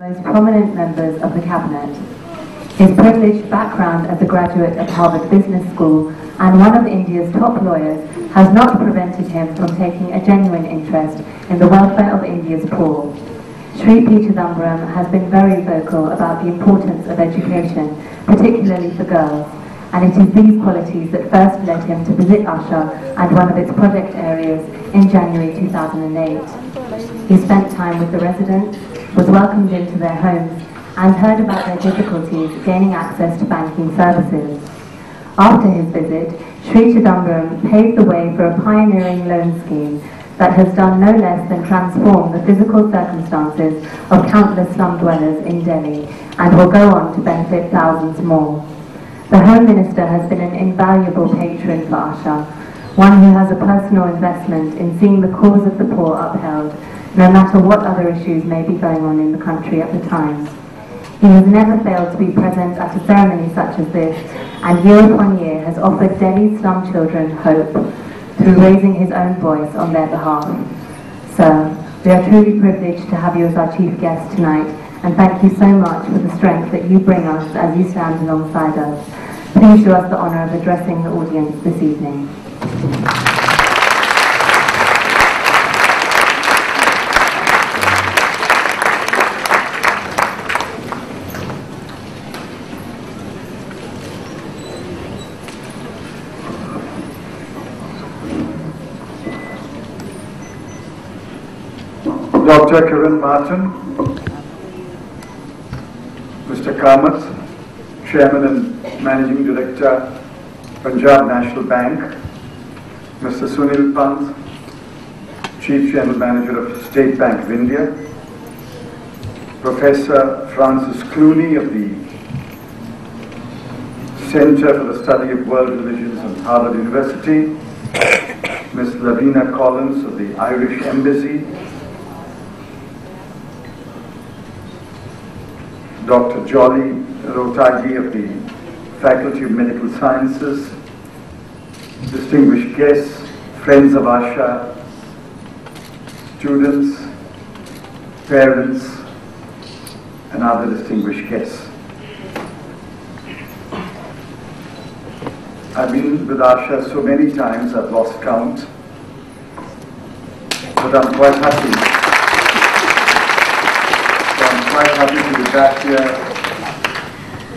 Most prominent members of the cabinet. His privileged background as a graduate of Harvard Business School and one of India's top lawyers has not prevented him from taking a genuine interest in the welfare of India's poor. Shri Chidambaram has been very vocal about the importance of education, particularly for girls, and it is these qualities that first led him to visit Asha and one of its project areas in January 2008. He spent time with the residents, was welcomed into their homes, and heard about their difficulties gaining access to banking services. After his visit, Shri Chidambaram paved the way for a pioneering loan scheme that has done no less than transform the physical circumstances of countless slum dwellers in Delhi and will go on to benefit thousands more. The Home Minister has been an invaluable patron for Asha, one who has a personal investment in seeing the cause of the poor upheld, no matter what other issues may be going on in the country at the time. He has never failed to be present at a ceremony such as this, and year upon year has offered Delhi's slum children hope through raising his own voice on their behalf. Sir, we are truly privileged to have you as our chief guest tonight, and thank you so much for the strength that you bring us as you stand alongside us. Please do us the honour of addressing the audience this evening. Dr. Kiran Martin, Mr. Kamath, Chairman and Managing Director, Punjab National Bank, Mr. Sunil Pant, Chief General Manager of State Bank of India, Professor Francis Clooney of the Center for the Study of World Religions at Harvard University, Ms. Lavina Collins of the Irish Embassy, Dr. Jolly Rotagi of the Faculty of Medical Sciences, distinguished guests, friends of Asha, students, parents, and other distinguished guests. I've been with Asha so many times I've lost count, but I'm quite happy. Quite happy to be back here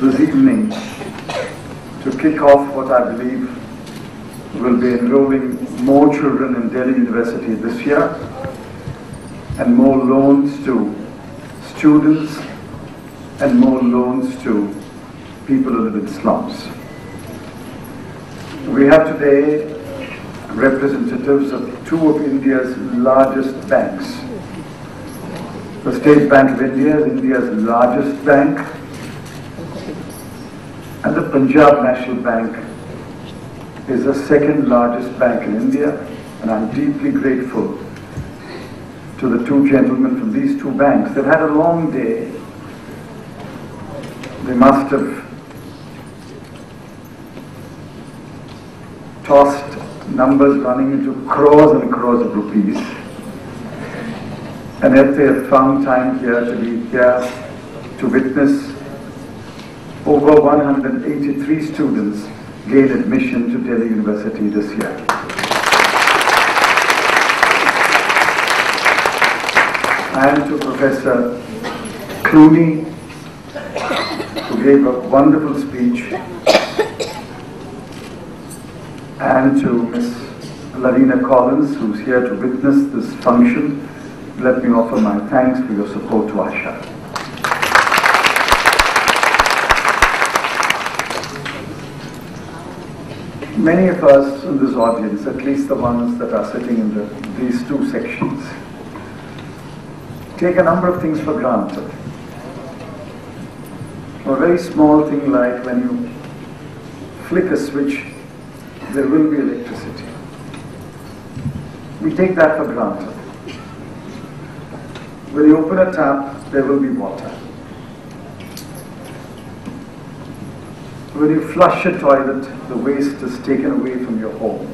this evening to kick off what I believe will be enrolling more children in Delhi University this year and more loans to students and more loans to people who live in slums. We have today representatives of two of India's largest banks. The State Bank of India is India's largest bank, and the Punjab National Bank is the second largest bank in India, and I'm deeply grateful to the two gentlemen from these two banks. They've had a long day. They must have tossed numbers running into crores and crores of rupees. And yet they have found time here to be here to witness over 183 students gain admission to Delhi University this year. And to Professor Clooney, who gave a wonderful speech, and to Ms. Lavina Collins, who's here to witness this function. Let me offer my thanks for your support to Asha. Many of us in this audience, at least the ones that are sitting in these two sections, take a number of things for granted. A very small thing like when you flick a switch, there will be electricity. We take that for granted. When you open a tap, there will be water. When you flush a toilet, the waste is taken away from your home.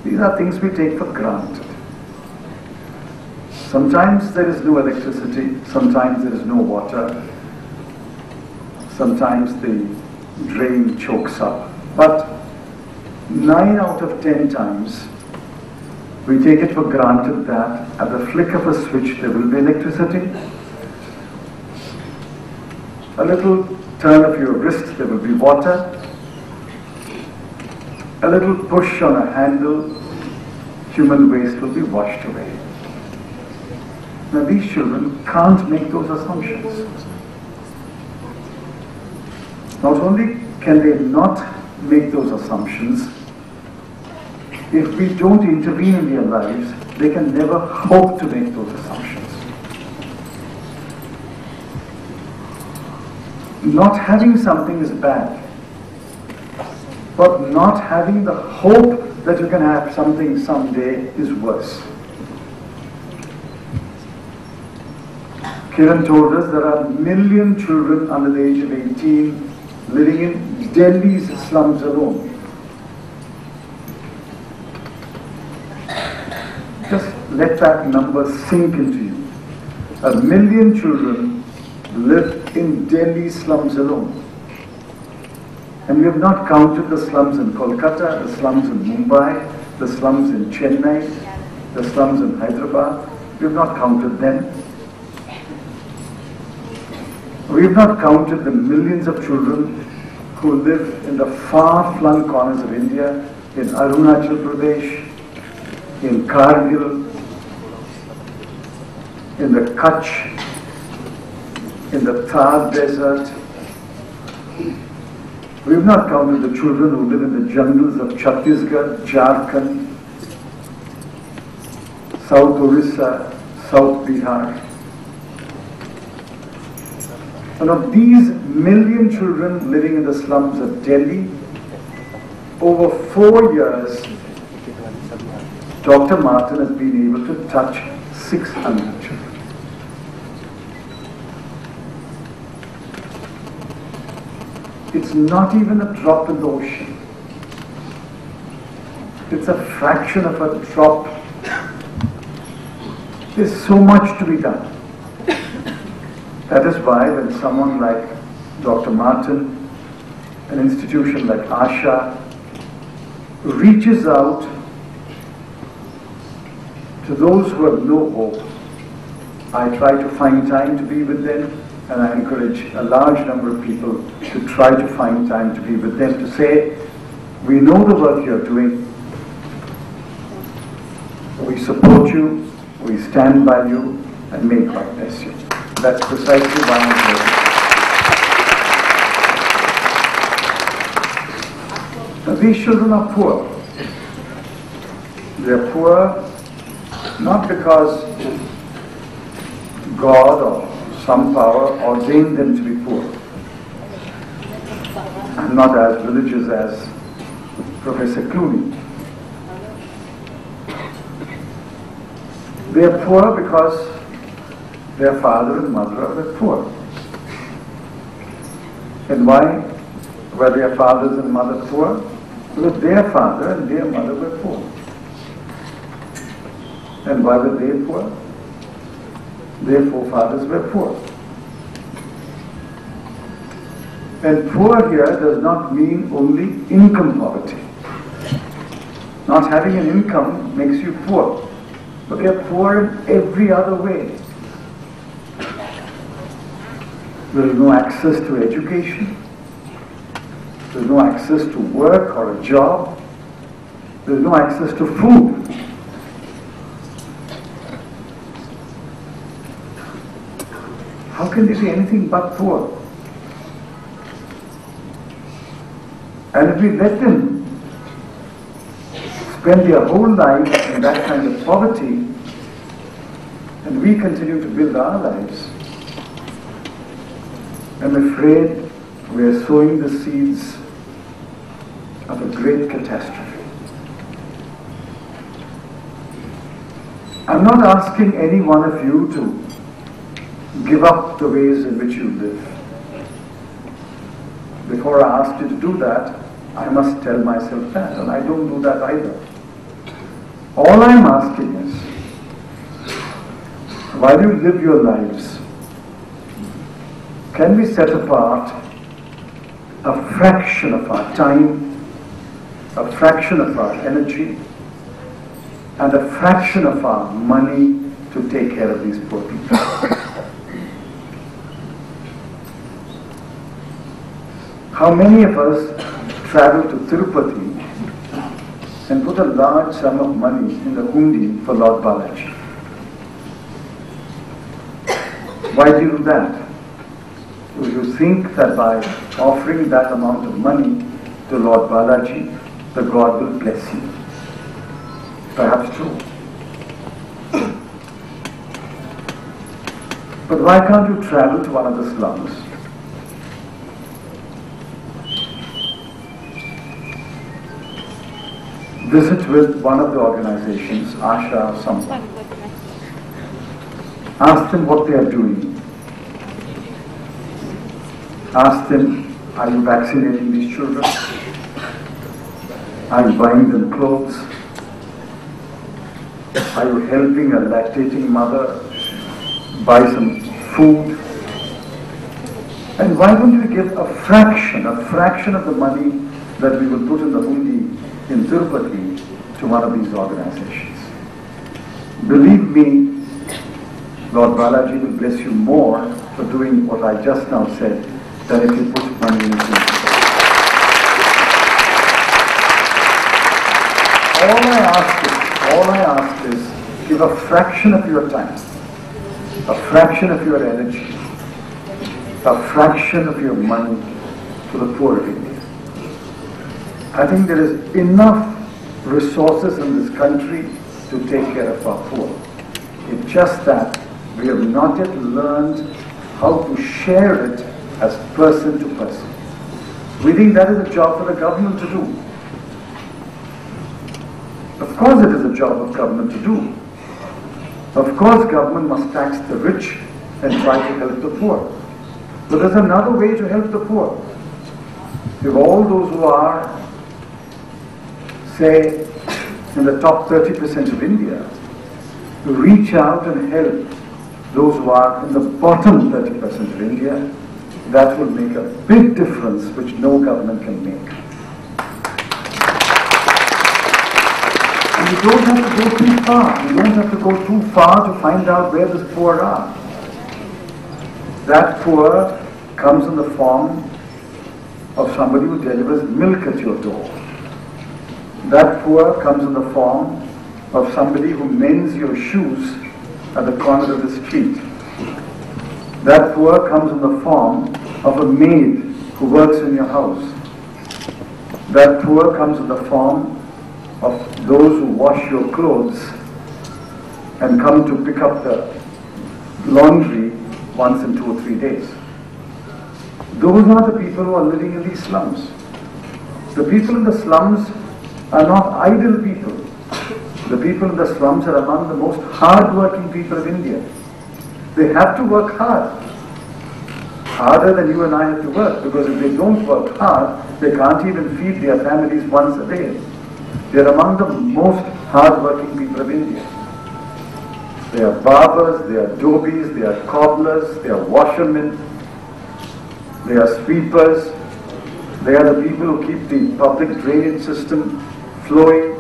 These are things we take for granted. Sometimes there is no electricity, sometimes there is no water, sometimes the drain chokes up. But 9 out of 10 times, we take it for granted that at the flick of a switch there will be electricity. A little turn of your wrist, there will be water. A little push on a handle, human waste will be washed away. Now these children can't make those assumptions. Not only can they not make those assumptions, if we don't intervene in their lives, they can never hope to make those assumptions. Not having something is bad, but not having the hope that you can have something someday is worse. Kiran told us there are 1 million children under the age of 18 living in Delhi's slums alone. Just let that number sink into you. 1 million children live in Delhi slums alone. And we have not counted the slums in Kolkata, the slums in Mumbai, the slums in Chennai, the slums in Hyderabad. We have not counted them. We have not counted the millions of children who live in the far-flung corners of India, in Arunachal Pradesh, in Kargil, in the Kutch, in the Thar desert. We have not counted the children who live in the jungles of Chhattisgarh, Jharkhand, South Orissa, South Bihar. And of these 1 million children living in the slums of Delhi, over 4 years, Dr. Martin has been able to touch 600 children. It's not even a drop in the ocean. It's a fraction of a drop. There's so much to be done. That is why when someone like Dr. Martin, an institution like Asha, reaches out to those who have no hope, I try to find time to be with them, and I encourage a large number of people to try to find time to be with them, to say, we know the work you're doing, we support you, we stand by you, and may God bless you. That's precisely why I'm here. Now, these children are poor. They're poor not because God or some power ordained them to be poor. I'm not as religious as Professor Clooney. They are poor because their father and mother were poor. And why were their fathers and mother poor? Because their father and their mother were poor. And why were they poor? Their forefathers were poor. And poor here does not mean only income poverty. Not having an income makes you poor. But they are poor in every other way. There is no access to education. There is no access to work or a job. There is no access to food. How can they be anything but poor? And if we let them spend their whole lives in that kind of poverty, and we continue to build our lives, I'm afraid we are sowing the seeds of a great catastrophe. I'm not asking any one of you to give up the ways in which you live. Before I ask you to do that, I must tell myself that, and I don't do that either. All I'm asking is, while you live your lives, can we set apart a fraction of our time, a fraction of our energy, and a fraction of our money to take care of these poor people? How many of us travel to Tirupati and put a large sum of money in the hundi for Lord Balaji? Why do you do that? Because you think that by offering that amount of money to Lord Balaji, the God will bless you. Perhaps true. But why can't you travel to one of the slums? Visit with one of the organizations, Asha or someone. Ask them what they are doing. Ask them, are you vaccinating these children? Are you buying them clothes? Are you helping a lactating mother buy some food? And why don't you give a fraction of the money that we will put in the hundi in Tirupati to one of these organizations? Believe me, Lord Balaji will bless you more for doing what I just now said than if you put money in it. All I ask is give a fraction of your time, a fraction of your energy, a fraction of your money to the poor of India. I think there is enough resources in this country to take care of our poor. It's just that we have not yet learned how to share it as person to person. We think that is a job for the government to do. Of course it is a job of government to do. Of course government must tax the rich and try to help the poor. But there's another way to help the poor. If all those who are, say, in the top 30% of India, to reach out and help those who are in the bottom 30% of India, that will make a big difference which no government can make. And you don't have to go too far. You don't have to go too far to find out where the poor are. That poor comes in the form of somebody who delivers milk at your door. That poor comes in the form of somebody who mends your shoes at the corner of the street. That poor comes in the form of a maid who works in your house. That poor comes in the form of those who wash your clothes and come to pick up the laundry once in 2 or 3 days. Those are the people who are living in these slums. The people in the slums are not idle people. The people in the slums are among the most hard-working people of India. They have to work hard. Harder than you and I have to work, because if they don't work hard, they can't even feed their families once a day. They are among the most hard-working people of India. They are barbers, they are dhobis, they are cobblers, they are washermen, they are sweepers, they are the people who keep the public drainage system flowing,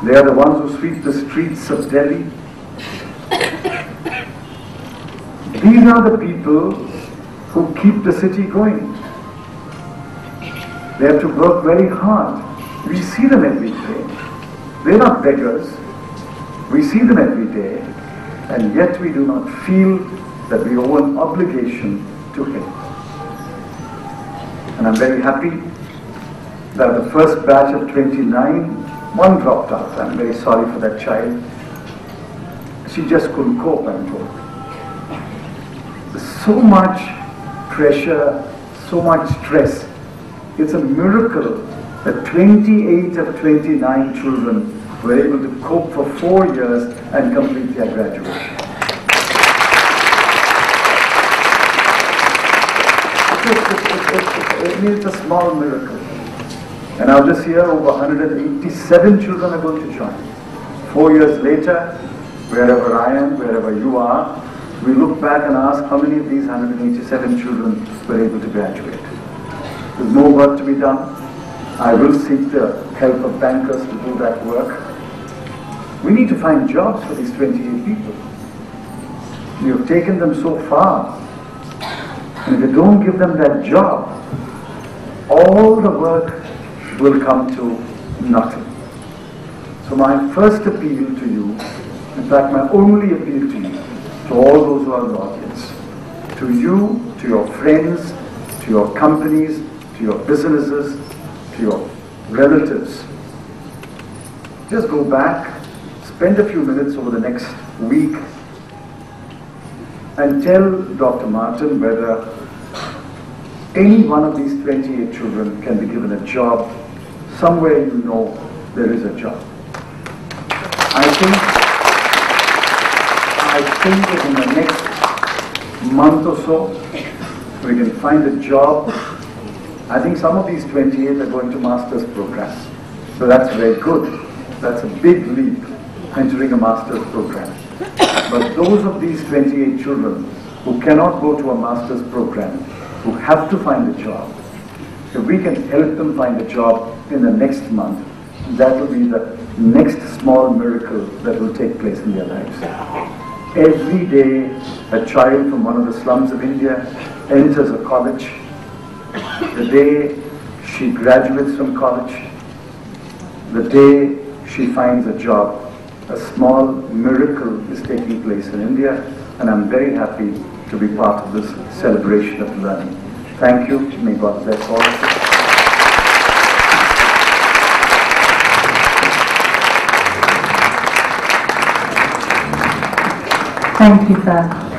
they are the ones who sweep the streets of Delhi. These are the people who keep the city going. They have to work very hard. We see them every day. They're not beggars. We see them every day, and yet we do not feel that we owe an obligation to help. And I'm very happy that the first batch of 29, one dropped out. I'm very sorry for that child. She just couldn't cope, I'm told. There's so much pressure, so much stress. It's a miracle that 28 of 29 children were able to cope for 4 years and complete their graduation. It's a small miracle. And now this year over 187 children are going to join. 4 years later, wherever I am, wherever you are, we look back and ask how many of these 187 children were able to graduate. There's more work to be done. I will seek the help of bankers to do that work. We need to find jobs for these 28 people. We have taken them so far. And if you don't give them that job, all the work will come to nothing. So my first appeal to you, in fact my only appeal to you, to all those who are in the audience, to you, to your friends, to your companies, to your businesses, to your relatives, just go back, spend a few minutes over the next week and tell Dr. Martin whether any one of these 28 children can be given a job somewhere you know there is a job. I think that in the next month or so, we can find a job. I think some of these 28 are going to master's programs. So that's very good. That's a big leap, entering a master's program. But those of these 28 children who cannot go to a master's program, who have to find a job, if we can help them find a job in the next month, that will be the next small miracle that will take place in their lives. Every day, a child from one of the slums of India enters a college. The day she graduates from college, the day she finds a job, a small miracle is taking place in India, and I'm very happy to be part of this celebration of learning. Thank you. May God bless all of you. Thank you, sir.